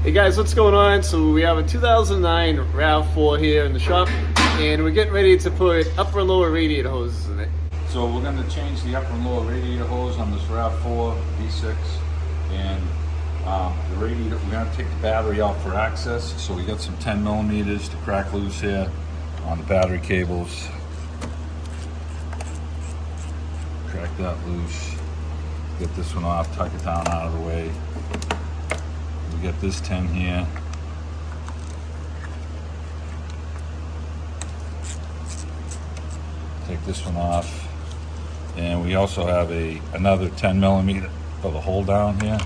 Hey guys, what's going on? So we have a 2009 Rav4 here in the shop, and we're getting ready to put upper and lower radiator hoses in it. So we're going to change the upper and lower radiator hose on this Rav4 V6, and the radiator, we're going to take the battery out for access. So we got some 10 millimeters to crack loose here on the battery cables. Crack that loose. Get this one off, tuck it down out of the way. We got this 10 here. Take this one off. And we also have another 10 millimeter for the hole down here.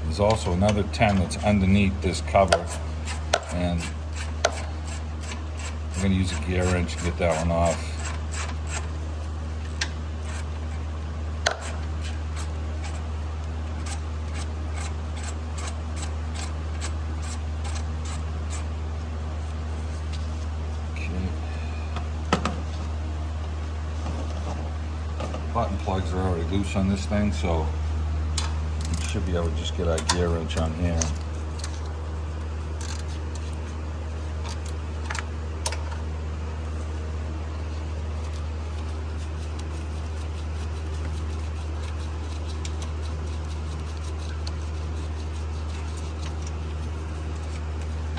There's also another 10 that's underneath this cover. And I'm going to use a gear wrench to get that one off. Button plugs are already loose on this thing, so we should be able to just get our gear wrench on here.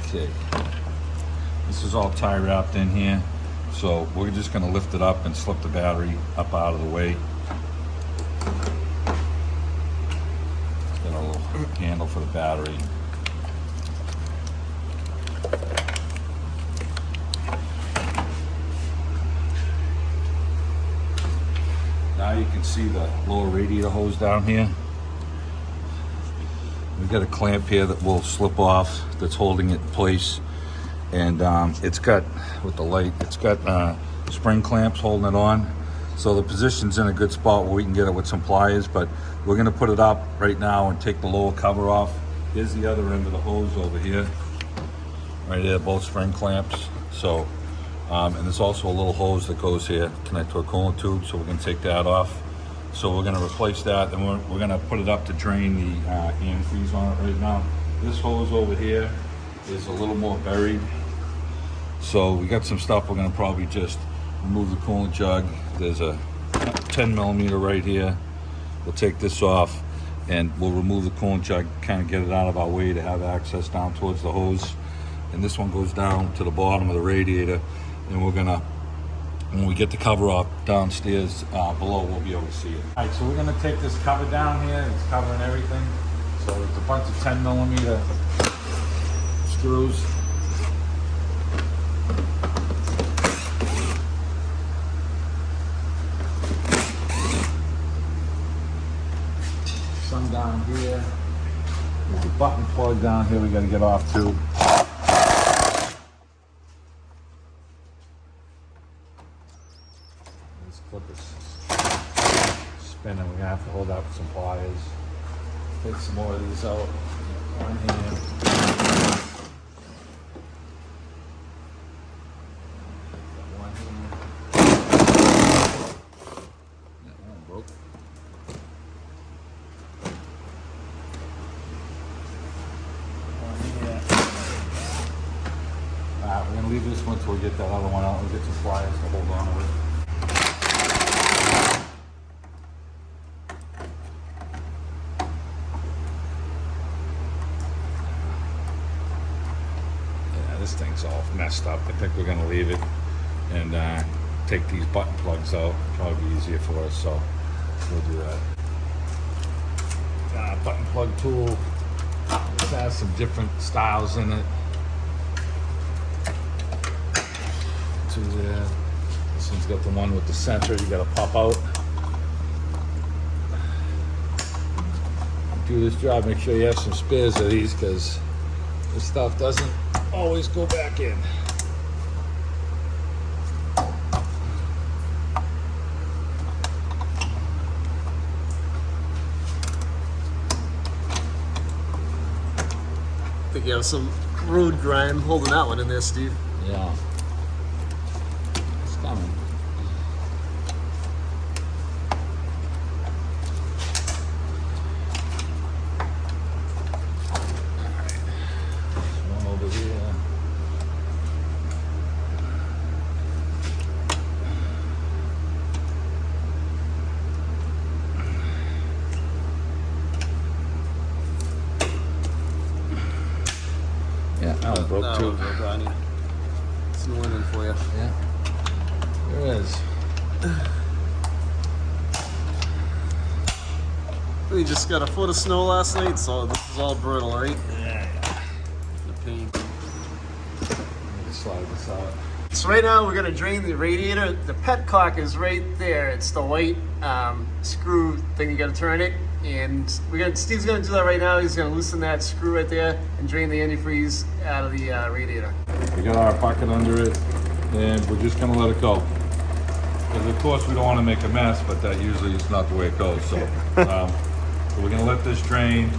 Okay, this is all tie wrapped in here. So we're just going to lift it up and slip the battery up out of the way. It's got a little handle for the battery. Now you can see the lower radiator hose down here. We've got a clamp here that will slip off that's holding it in place. And it's got, with the light, it's got spring clamps holding it on. So the position's in a good spot where we can get it with some pliers, but we're gonna put it up right now and take the lower cover off. Here's the other end of the hose over here. Right there, both spring clamps. So, and there's also a little hose that goes here, connect to a coolant tube, so we're gonna take that off. So we're gonna replace that, and we're gonna put it up to drain the antifreeze on it right now. This hose over here is a little more buried. So we got some stuff, we're gonna probably just remove the coolant jug. There's a 10 millimeter right here. We'll take this off and we'll remove the coolant jug, kind of get it out of our way to have access down towards the hose. And this one goes down to the bottom of the radiator, and we're gonna, when we get the cover off downstairs below, we'll be able to see it. All right, so we're gonna take this cover down here. It's covering everything. So it's a bunch of 10 millimeter screws. Some down here. There's a button plug down here we got to get off too. This clip is spinning. We're gonna have to hold that with some pliers. Take some more of these out. One hand. One hand. That one broke. We're going to leave this one until we get that other one out and get some pliers to hold on to it. Yeah, this thing's all messed up. I think we're going to leave it and take these button plugs out. Probably be easier for us, so we'll do that. Button plug tool. This has some different styles in it. There. This one's got the one with the center you gotta pop out. Do this job, make sure you have some spares of these, because this stuff doesn't always go back in. I think you have some road grime holding that one in there, Steve. Yeah. It's coming. broke no, too. I need some linen for you. Yeah. There it is. We just got a foot of snow last night, so this is all brittle, right? Yeah. The paint. Slide this out. So right now we're gonna drain the radiator. The petcock is right there. It's the white screw thing. You gotta turn it, and Steve's gonna do that right now. He's gonna loosen that screw right there and drain the antifreeze out of the radiator. We got our bucket under it, and we're just gonna let it go. Because of course we don't want to make a mess, but that usually is not the way it goes. So, so we're gonna let this drain,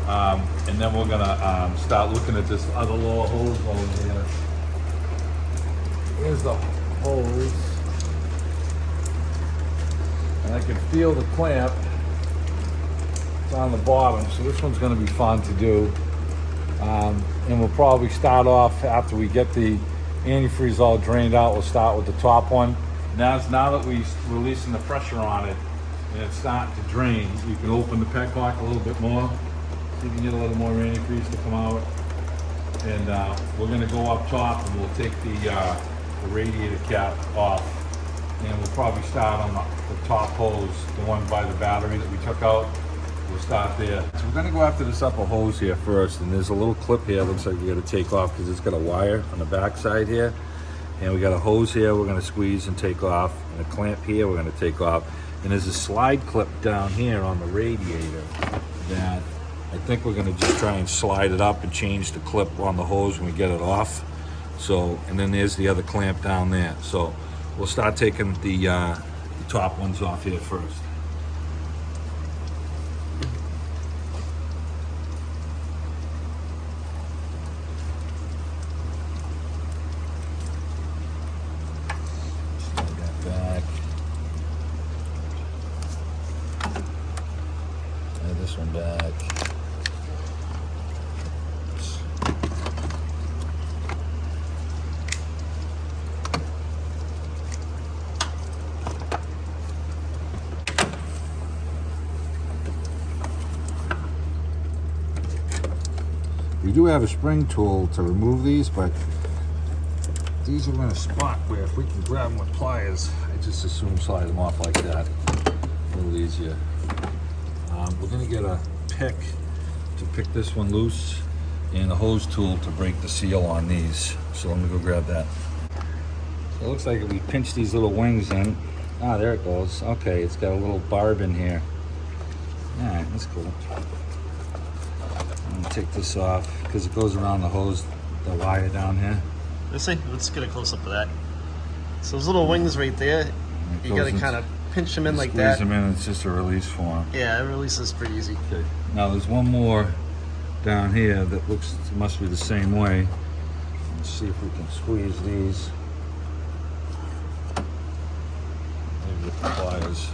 and then we're gonna start looking at this other lower hose over here. Here's the hose, and I can feel the clamp. It's on the bottom, so this one's going to be fun to do. And we'll probably start off after we get the antifreeze all drained out. We'll start with the top one. Now that we're releasing the pressure on it and it's starting to drain, you can open the petcock a little bit more, so you can get a little more antifreeze to come out. And we're going to go up top, and we'll take the radiator cap off, and we'll probably start on the top hose, the one by the battery that we took out. We'll start there. So we're gonna go after this upper hose here first, and there's a little clip here. Looks like we gotta take off because it's got a wire on the back side here, and we got a hose here we're gonna squeeze and take off, and a clamp here we're gonna take off, and there's a slide clip down here on the radiator that I think we're gonna just try and slide it up and change the clip on the hose when we get it off. So, and then there's the other clamp down there. So we'll start taking the top ones off here first. Slide that back. Slide this one back. We do have a spring tool to remove these, but these are in a spot where if we can grab them with pliers, I just assume slide them off like that. A little easier. We're gonna get a pick to pick this one loose and a hose tool to break the seal on these. So let me go grab that. So it looks like if we pinch these little wings in, there it goes. Okay, it's got a little barb in here. All right, that's cool. I'm gonna take this off because it goes around the hose, the wire down here. Let's get a close up of that. So those little wings right there, you gotta kind of pinch them in like that. Squeeze them in, it's just a release for them. Yeah, it releases pretty easy. Okay. Now there's one more down here that looks, must be the same way. Let's see if we can squeeze these. Maybe with the pliers.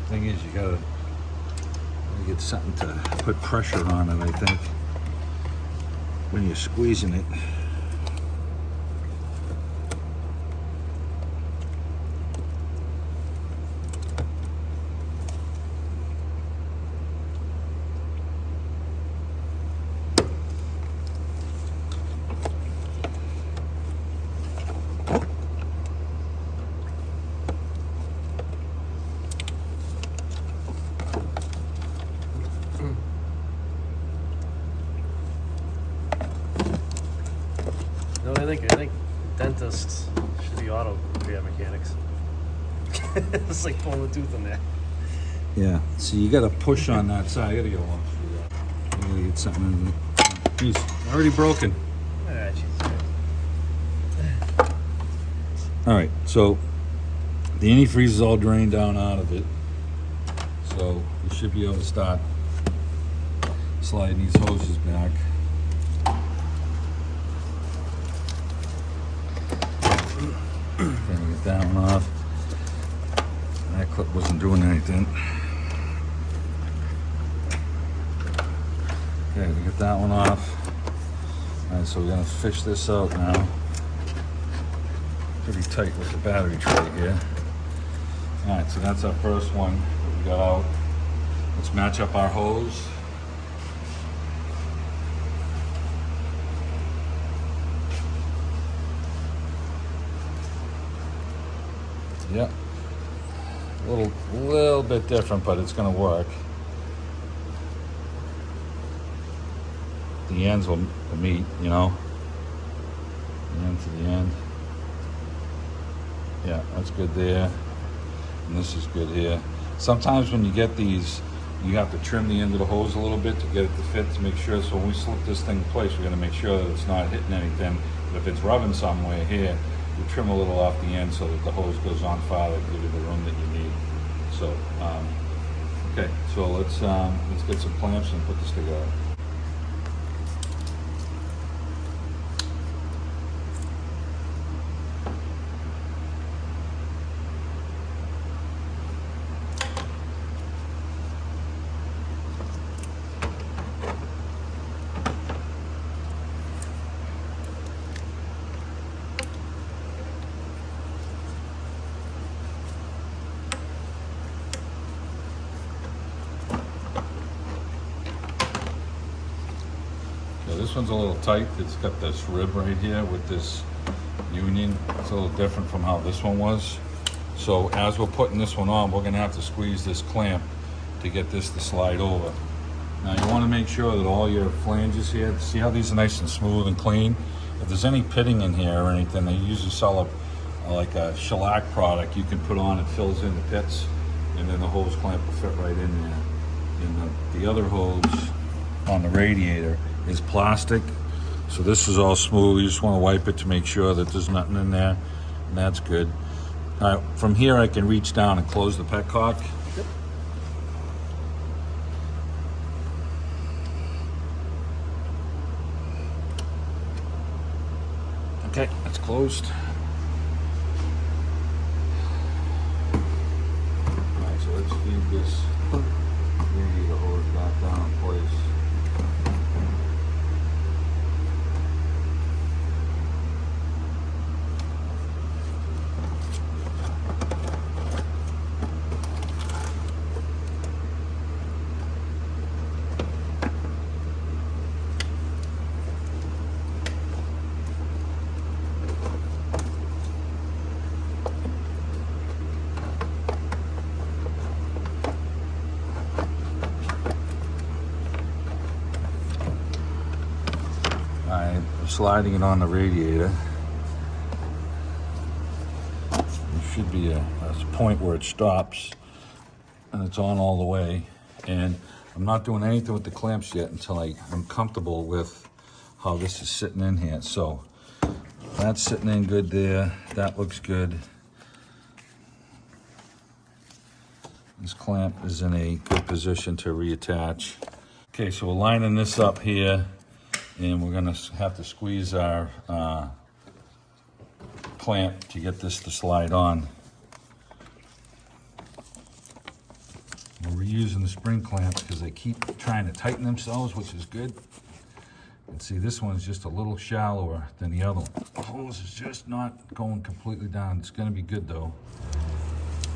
Thing is, you gotta get something to put pressure on it, I think, when you're squeezing it. I think dentists should be auto repair mechanics. It's like pulling a tooth in there. Yeah, so you gotta push on that side. I gotta get a wash for that. I gotta get something in it. He's already broken. All right, so the antifreeze is all drained down out of it. So we should be able to start sliding these hoses back. Trying to get that one off. That clip wasn't doing anything. Okay, we get that one off. All right, so we're gonna fish this out now. pretty tight with the battery tray here. All right, so that's our first one that we got out. Let's match up our hose. Yep, a little bit different, but it's gonna work. The ends will meet, you know, the end to the end. Yeah, that's good there, and this is good here. Sometimes when you get these, you have to trim the end of the hose a little bit to get it to fit, to make sure. So when we slip this thing in place, we're gonna make sure that it's not hitting anything. But if it's rubbing somewhere here, you trim a little off the end so that the hose goes on farther, give you the room that you need. So, okay, so let's get some clamps and put this together. This one's a little tight. It's got this rib right here with this union. It's a little different from how this one was. So as we're putting this one on, we're gonna have to squeeze this clamp to get this to slide over. Now you wanna make sure that all your flanges here, see how these are nice and smooth and clean? If there's any pitting in here or anything, they usually sell like a shellac product you can put on. It fills in the pits, and then the hose clamp will fit right in there. And the other hose on the radiator is plastic, so this is all smooth. You just want to wipe it to make sure that there's nothing in there, and that's good. All right, from here I can reach down and close the petcock. Yep. Okay, it's closed. All right, so let's feed this radiator hose back down in place. I'm sliding it on the radiator. There should be a point where it stops, and it's on all the way. And I'm not doing anything with the clamps yet until I'm comfortable with how this is sitting in here. So that's sitting in good there. That looks good. This clamp is in a good position to reattach. Okay, so we're lining this up here, and we're gonna have to squeeze our clamp to get this to slide on. We're reusing the spring clamps because they keep trying to tighten themselves, which is good. And see, this one's just a little shallower than the other one. The hose is just not going completely down. It's gonna be good though.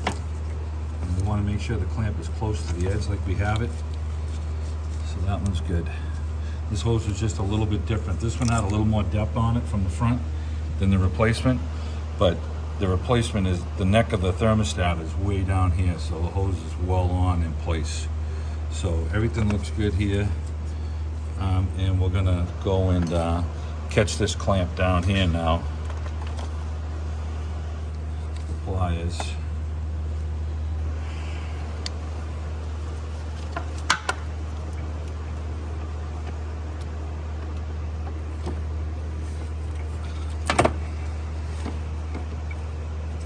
And we wanna make sure the clamp is close to the edge like we have it. So that one's good. This hose was just a little bit different. This one had a little more depth on it from the front than the replacement, but the replacement is, the neck of the thermostat is way down here, so the hose is well on in place. So everything looks good here. And we're gonna go and catch this clamp down here now. The pliers.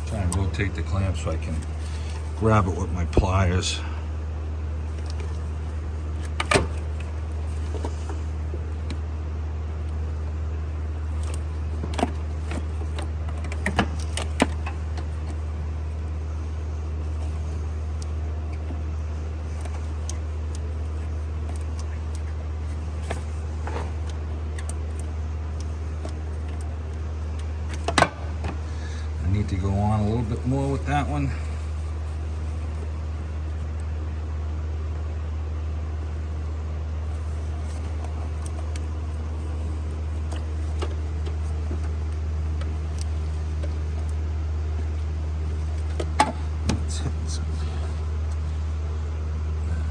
Try and rotate the clamp so I can grab it with my pliers. more with that one. It's hitting something.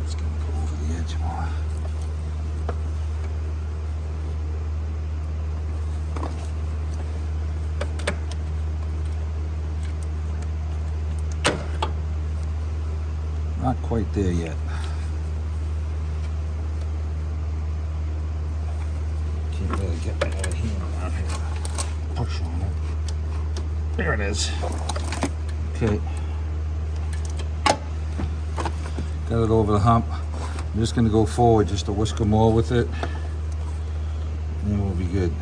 It's gonna go over the edge more. Not quite there yet. Can't really get that out of here around here. Push on it. There it is. Okay. Got it over the hump. I'm just going to go forward just a whisker more with it. And then we'll be good.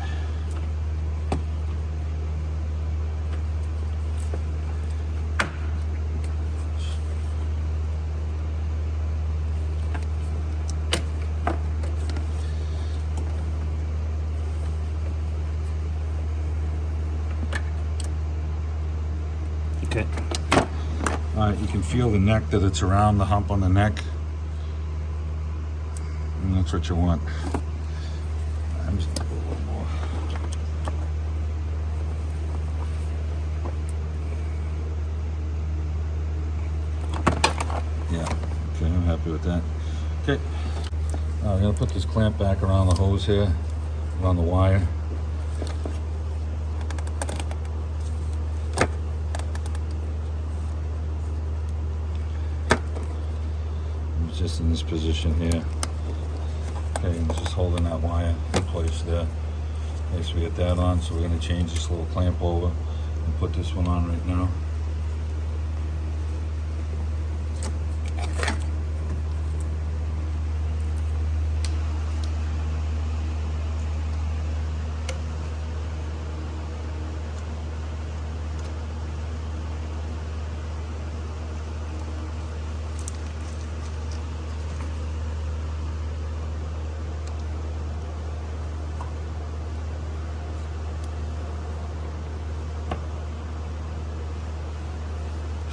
Okay. Alright, you can feel the neck that it's around the hump on the neck. And that's what you want. I'm just gonna go a little more. Yeah, okay, I'm happy with that. Okay. I'm gonna put this clamp back around the hose here, around the wire. Just in this position here. Okay, and just holding that wire in place there. Okay, so we get that on, so we're going to change this little clamp over and put this one on right now.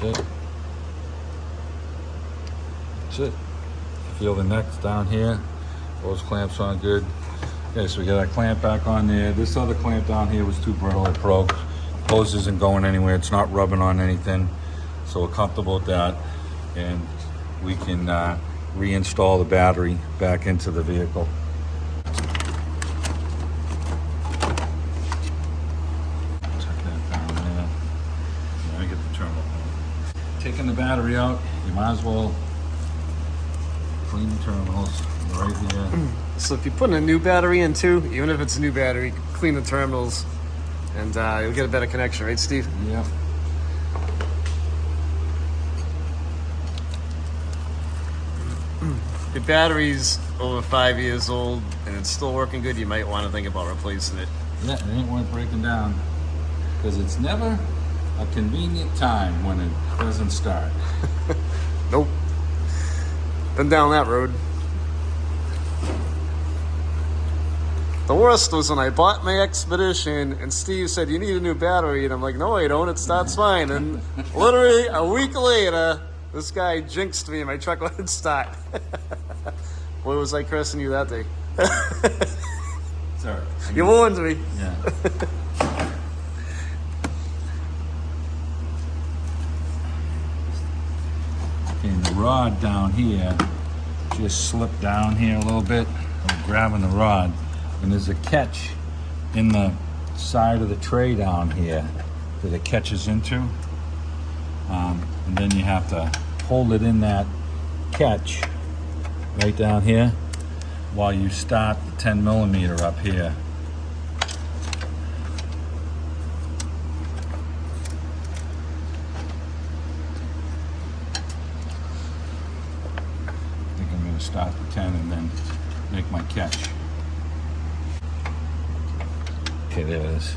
That's it. That's it. Feel the neck's down here. Those clamps on good. Okay, so we got our clamp back on there. This other clamp down here was too brittle. It broke. Hose isn't going anywhere. It's not rubbing on anything. So we're comfortable with that. And we can reinstall the battery back into the vehicle. Taking the battery out, you might as well clean the terminals right here. So if you put a new battery in too, even if it's a new battery, clean the terminals and you'll get a better connection, right, Steve? Yep. If your battery's over 5 years old and it's still working good, you might want to think about replacing it. Yeah, it ain't worth breaking down because it's never a convenient time when it doesn't start. Nope. Been down that road. The worst was when I bought my Expedition and Steve said, "You need a new battery." And I'm like, "No, I don't. It starts fine." And literally a week later, this guy jinxed me and my truck wouldn't start. Boy, was I cursing you that day. Sorry. You warned me. Yeah. And the rod down here just slipped down here a little bit. I'm grabbing the rod, and there's a catch in the side of the tray down here that it catches into. And then you have to hold it in that catch right down here while you start the 10 millimeter up here. Start the 10 and then make my catch. Okay, there it is.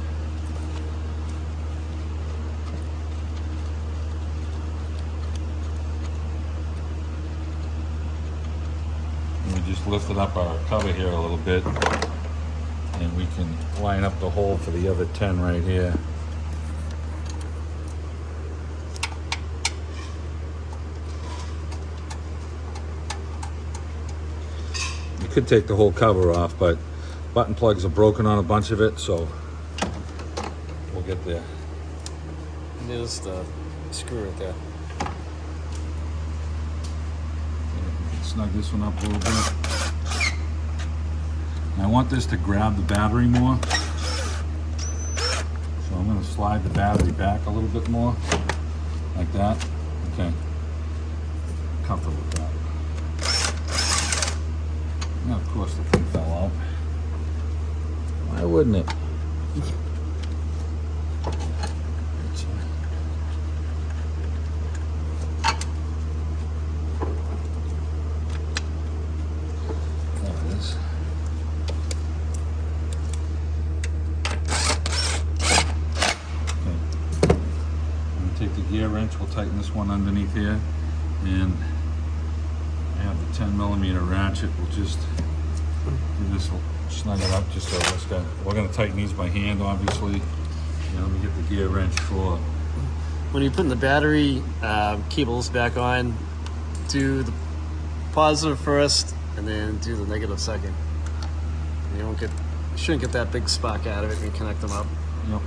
And we just lifted up our cover here a little bit and we can line up the hole for the other 10 right here. could take the whole cover off, but button plugs are broken on a bunch of it, so we'll get there. There's the screw right there. Snug this one up a little bit. And I want this to grab the battery more. So I'm going to slide the battery back a little bit more, like that. Okay. Comfortable with that. Now, of course, the thing fell out. Why wouldn't it? There it is. Take the gear wrench, we'll tighten this one underneath here, and I have the 10mm ratchet. We'll just do this, we'll snug it up just so we're going to tighten these by hand, obviously. And let me get the gear wrench for. When you're putting the battery cables back on, do the positive first and then do the negative second. You shouldn't get that big spark out of it when you connect them up. Yep.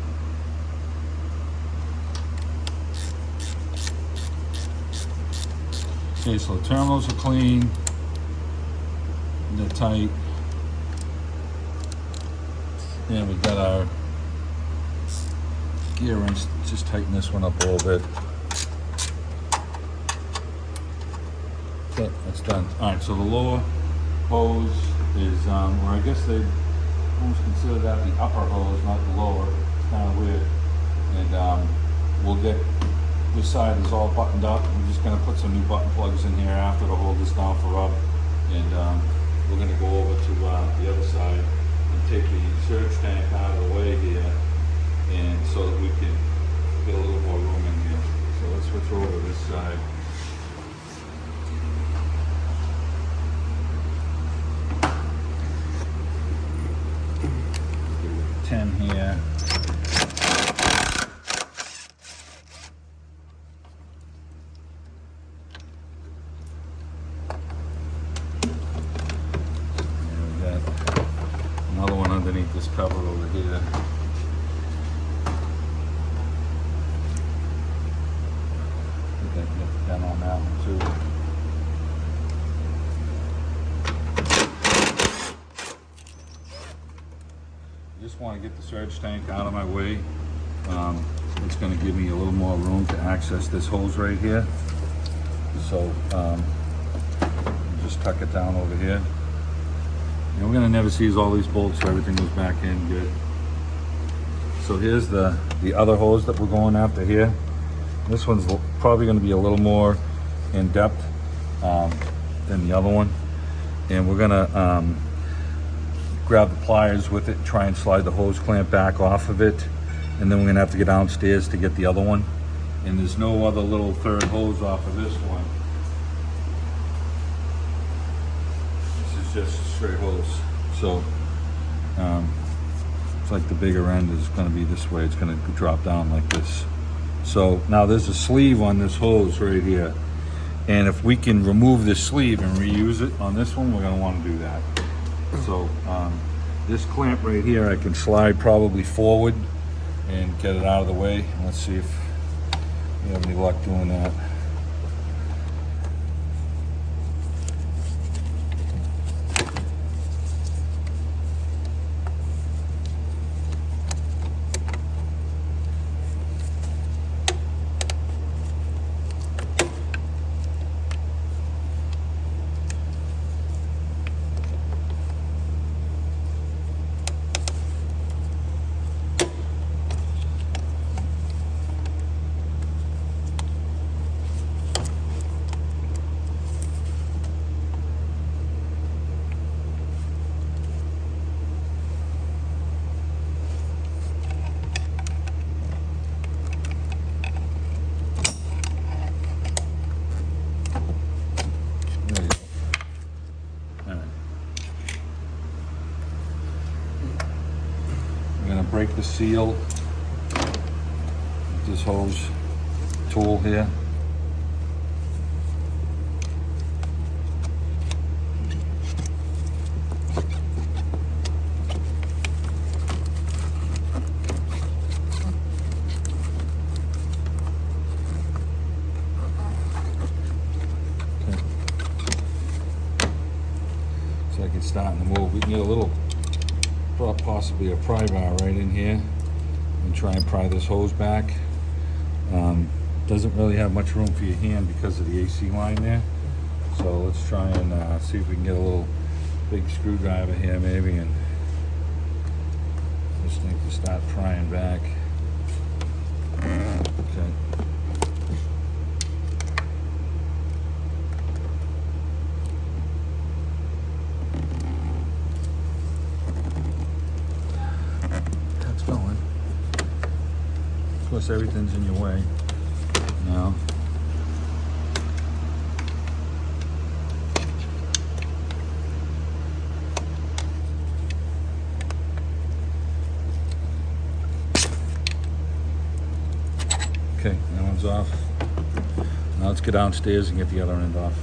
Okay, so the terminals are clean, they're tight, and we've got our gear wrench. Just tighten this one up a little bit. Okay, that's done. All right, so the lower hose is, or I guess they almost consider that the upper hose, not the lower. It's kind of weird. And we'll get. This side is all buttoned up. We're just going to put some new button plugs in here after to hold this down for rub. And we're going to go over to the other side and take the surge tank out of the way here, and so that we can get a little more room in here. So let's switch over to this side. Give it 10 here. Another one underneath this cover over here. I think I can get the pen on that one too. I just want to get the surge tank out of my way. It's going to give me a little more room to access this hose right here. So just tuck it down over here. And we're going to never seize all these bolts, so everything goes back in good. So here's the other hose that we're going after here. This one's probably going to be a little more in depth than the other one. And we're going to grab the pliers with it, try and slide the hose clamp back off of it. And then we're going to have to get downstairs to get the other one. And there's no other little third hose off of this one. Just a straight hose. So it's like the bigger end is going to be this way. It's going to drop down like this. So now there's a sleeve on this hose right here, and if we can remove this sleeve and reuse it on this one, we're going to want to do that. So this clamp right here I can slide probably forward and get it out of the way. Let's see if we have any luck doing that. Break the seal with this hose tool here. we can get a little, possibly a pry bar right in here and try and pry this hose back. Doesn't really have much room for your hand because of the AC line there. So let's try and see if we can get a little big screwdriver here maybe and this thing to start prying back. Okay. That's going. Of course, everything's in your way now. Okay, that one's off. Now let's get downstairs and get the other end off.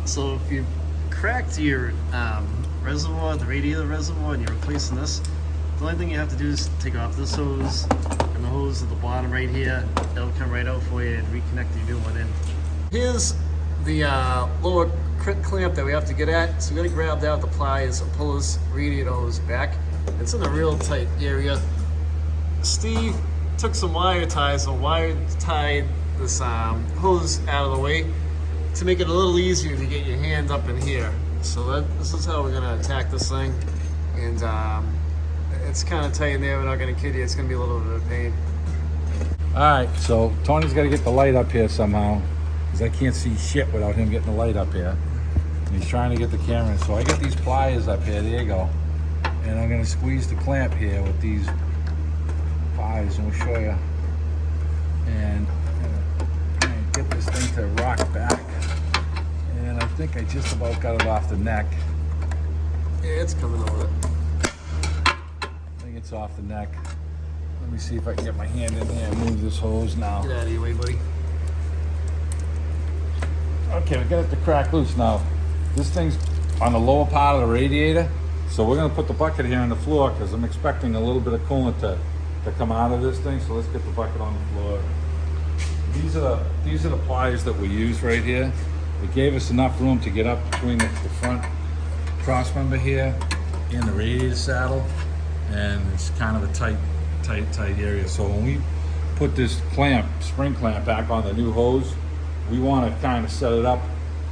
So if you cracked your reservoir, the radiator reservoir, and you're replacing this, the only thing you have to do is take off this hose and the hose at the bottom right here. It'll come right out for you and reconnect your new one in. Here's the lower clamp that we have to get at. So we're gonna grab that with the pliers and pull this radiator hose back. It's in a real tight area. Steve took some wire ties and wire tied this hose out of the way to make it a little easier to get your hand up in here. So this is how we're gonna attack this thing. And it's kind of tight in there, we're not gonna kid you, it's gonna be a little bit of pain. All right, so Tony's gotta get the light up here somehow, because I can't see shit without him getting the light up here. And he's trying to get the camera in. So I got these pliers up here, there you go. And I'm gonna squeeze the clamp here with these pliers, and we'll show you. And try and get this thing to rock back. And I think I just about got it off the neck. Yeah, it's coming over. I think it's off the neck. Let me see if I can get my hand in there and move this hose now. Get out of your way, buddy. Okay, we got it to crack loose now. This thing's on the lower part of the radiator, so we're gonna put the bucket here on the floor because I'm expecting a little bit of coolant to come out of this thing. So let's get the bucket on the floor. These are the pliers that we use right here. It gave us enough room to get up between the front cross member here and the radiator saddle, and it's kind of a tight area. So when we put this clamp, spring clamp, back on the new hose, we want to kind of set it up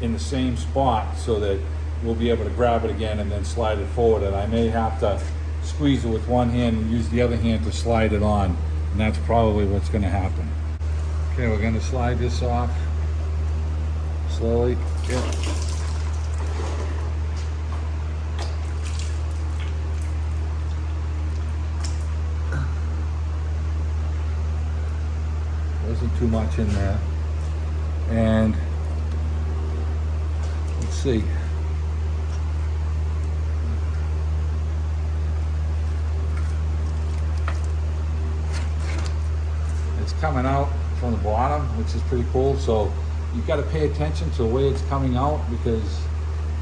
in the same spot so that we'll be able to grab it again and then slide it forward. And I may have to squeeze it with one hand and use the other hand to slide it on, and that's probably what's going to happen. Okay, we're going to slide this off slowly. Yeah. Wasn't too much in there. And let's see. It's coming out from the bottom, which is pretty cool. So you've got to pay attention to the way it's coming out because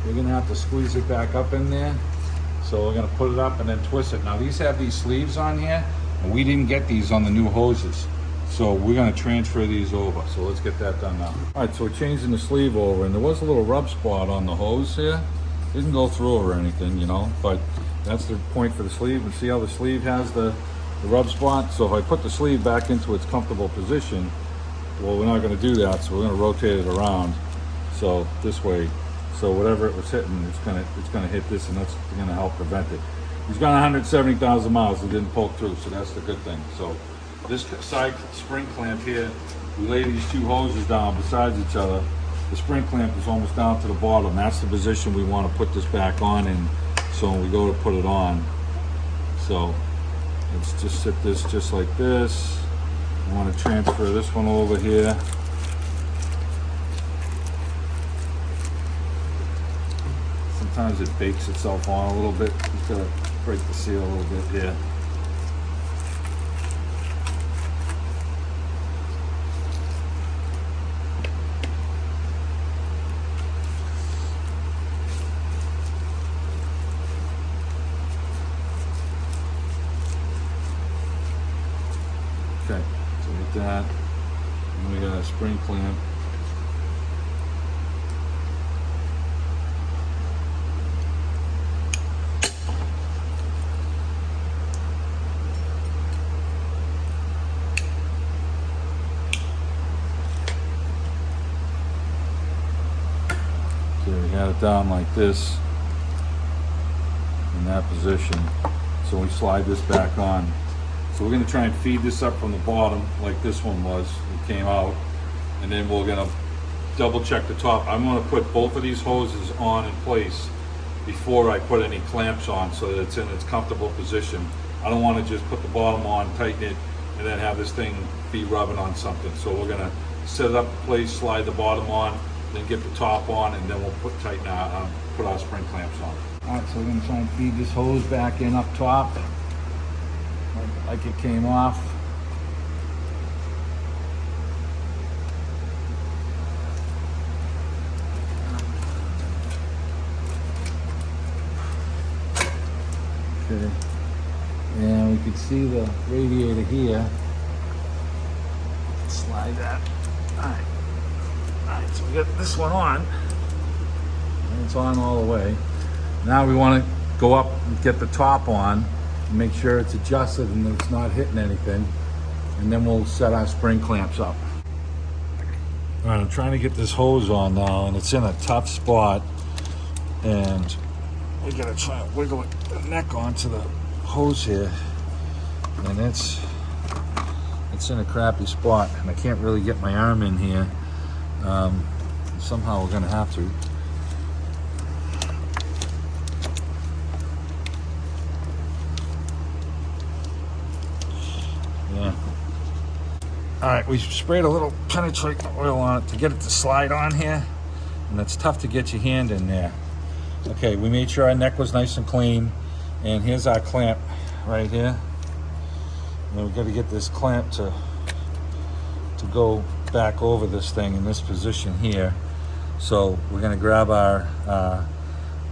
you're going to have to squeeze it back up in there. So we're going to put it up and then twist it. Now these have these sleeves on here, and we didn't get these on the new hoses. So we're going to transfer these over. So let's get that done now. All right, so we're changing the sleeve over, and there was a little rub spot on the hose here. Didn't go through or anything, you know, but that's the point for the sleeve. And see how the sleeve has the rub spot? So if I put the sleeve back into its comfortable position, well, we're not going to do that, so we're going to rotate it around. So this way, so whatever it was hitting, it's going to hit this, and that's going to help prevent it. He's gone 170,000 miles. It didn't poke through, so that's the good thing. So this side spring clamp here, we lay these two hoses down beside each other. The spring clamp is almost down to the bottom. That's the position we want to put this back on in. So when we go to put it on, so let's just sit this just like this. I want to transfer this one over here. Sometimes it bakes itself on a little bit. Just gotta break the seal a little bit here. Okay, so with that, and we got a spring clamp. down like this in that position. So we slide this back on. So we're going to try and feed this up from the bottom like this one was. It came out. And then we're going to double check the top. I'm going to put both of these hoses on in place before I put any clamps on so that it's in its comfortable position. I don't want to just put the bottom on, tighten it, and then have this thing be rubbing on something. So we're going to set it up in place, slide the bottom on, then get the top on, and then we'll put our spring clamps on. All right, so we're going to try and feed this hose back in up top, like it came off. Okay. And we can see the radiator here. Slide that. Alright, so we got this one on. And it's on all the way. Now we want to go up and get the top on and make sure it's adjusted and it's not hitting anything. And then we'll set our spring clamps up. Alright, I'm trying to get this hose on now, and it's in a tough spot. And we gotta try and wiggle the neck onto the hose here, and it's in a crappy spot, and I can't really get my arm in here. Somehow we're gonna have to. Yeah. All right, we sprayed a little penetrating oil on it to get it to slide on here, and it's tough to get your hand in there. Okay, we made sure our neck was nice and clean, and here's our clamp right here. And we've got to get this clamp to go back over this thing in this position here. So we're going to grab our,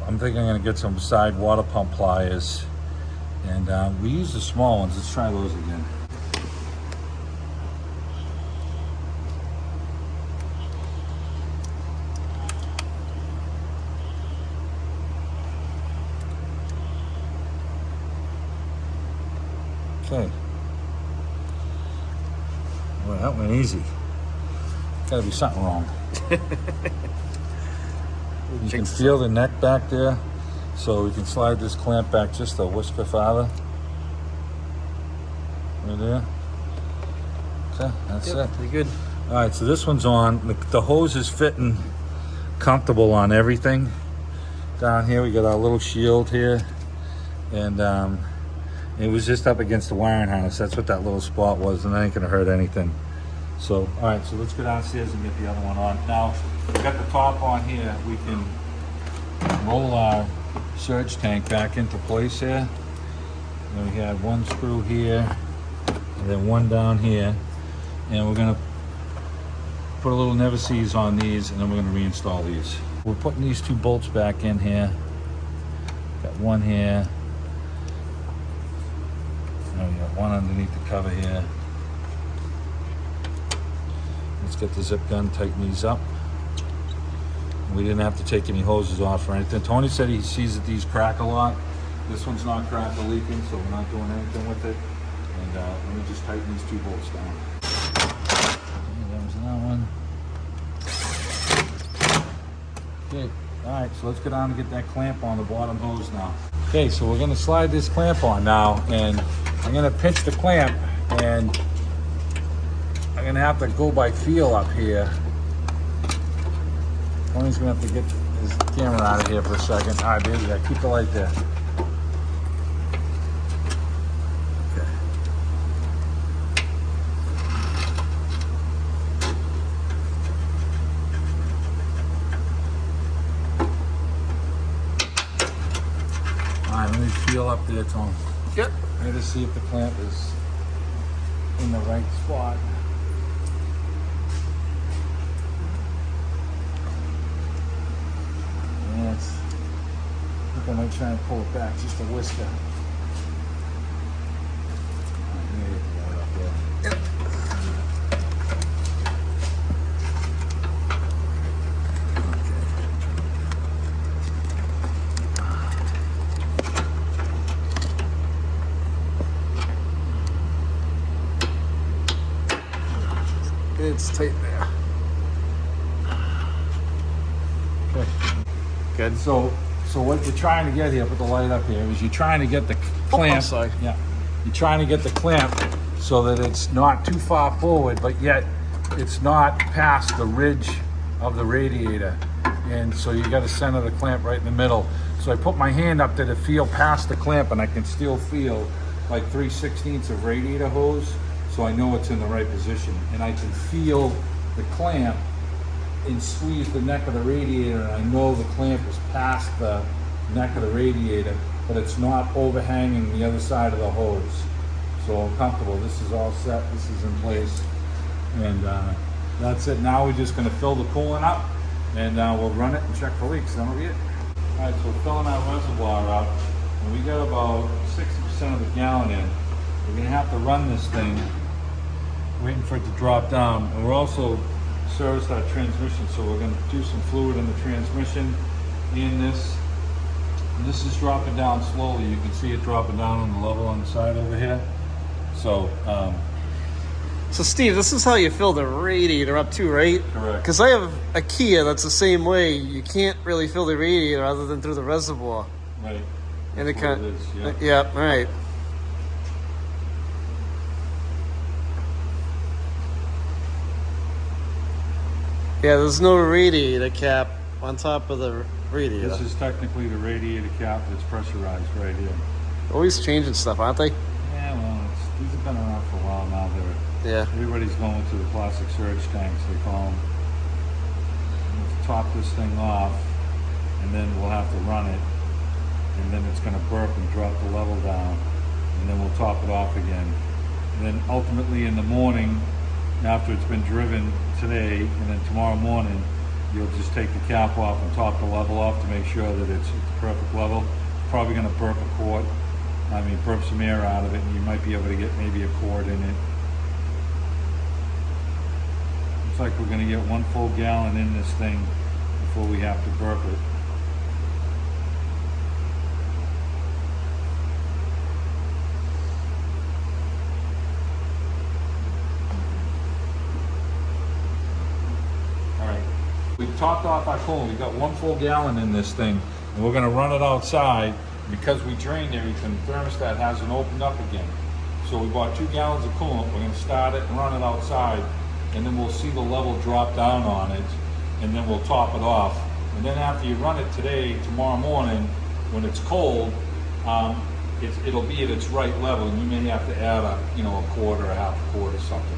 I'm thinking I'm going to get some side water pump pliers, and we use the small ones. Let's try those again. Okay. Well, that went easy. Gotta be something wrong. You can feel the neck back there, so we can slide this clamp back just a whisker farther. Right there. Okay, that's it. Pretty good. All right, so this one's on. The hose is fitting comfortable on everything. Down here, we got our little shield here, and it was just up against the wiring harness. That's what that little spot was, and that ain't gonna hurt anything. So, all right, so let's go downstairs and get the other one on. Now, we got the top on here. We can roll our surge tank back into place here. And we had one screw here, and then one down here. And we're gonna put a little never seize on these, and then we're gonna reinstall these. We're putting these two bolts back in here. Got one here. And we got one underneath the cover here. Let's get the zip gun, tighten these up. We didn't have to take any hoses off or anything. Tony said he sees that these crack a lot. This one's not crack or leaking, so we're not doing anything with it. And let me just tighten these two bolts down. Okay, that was that one. Okay, all right, so let's go down and get that clamp on the bottom hose now. Okay, so we're gonna slide this clamp on now, and I'm gonna pinch the clamp, and I'm gonna have to go by feel up here. Tony's gonna have to get his camera out of here for a second. All right, baby, yeah, keep the light there. Okay. All right, let me feel up there, Tony. Yep. I gotta see if the clamp is in the right spot. Yes. I think I might try and pull it back just a whisker. Yep. It's tight there. Okay. good. So what you're trying to get here, put the light up here, is you're trying to get the clamp. sorry. Yeah. You're trying to get the clamp so that it's not too far forward, but yet it's not past the ridge of the radiator. And so you got to center the clamp right in the middle. So I put my hand up there to feel past the clamp, and I can still feel like 3/16 of radiator hose, so I know it's in the right position. And I can feel the clamp and squeeze the neck of the radiator, and I know the clamp is past the neck of the radiator, but it's not overhanging the other side of the hose. So I'm comfortable. This is all set. This is in place. And that's it. Now we're just going to fill the coolant up, and we'll run it and check for leaks. That'll be it. All right, so we're filling our reservoir up, and we got about 60% of the gallon in. We're going to have to run this thing, waiting for it to drop down. And we're also serviced our transmission, so we're going to do some fluid in the transmission in this. And this is dropping down slowly. You can see it dropping down on the level on the side over here. So, So Steve, this is how you fill the radiator up too, right? Correct. Because I have a Kia that's the same way. You can't really fill the radiator other than through the reservoir. right. And it That's kind what it is, yeah, all right. Yeah, there's no radiator cap on top of the radiator. This is technically the radiator cap that's pressurized right here. Always changing stuff, aren't they? Yeah, well, these have been around for a while now. Yeah. Everybody's going to the plastic surge tanks, they call them. We'll top this thing off, and then we'll have to run it, and then it's going to burp and drop the level down, and then we'll top it off again. And then ultimately in the morning, after it's been driven today, and then tomorrow morning, you'll just take the cap off and top the level off to make sure that it's the perfect level. Probably going to burp a quart. Burp some air out of it, and you might be able to get maybe a quart in it. Looks like we're going to get 1 full gallon in this thing before we have to burp it. All right, we topped off our coolant. We got 1 full gallon in this thing, and we're going to run it outside. Because we drained everything, the thermostat hasn't opened up again. So we bought 2 gallons of coolant. We're going to start it and run it outside, and then we'll see the level drop down on it, and then we'll top it off. And then after you run it today, tomorrow morning, when it's cold, it'll be at its right level, and you may have to add a quarter or half a quart or something.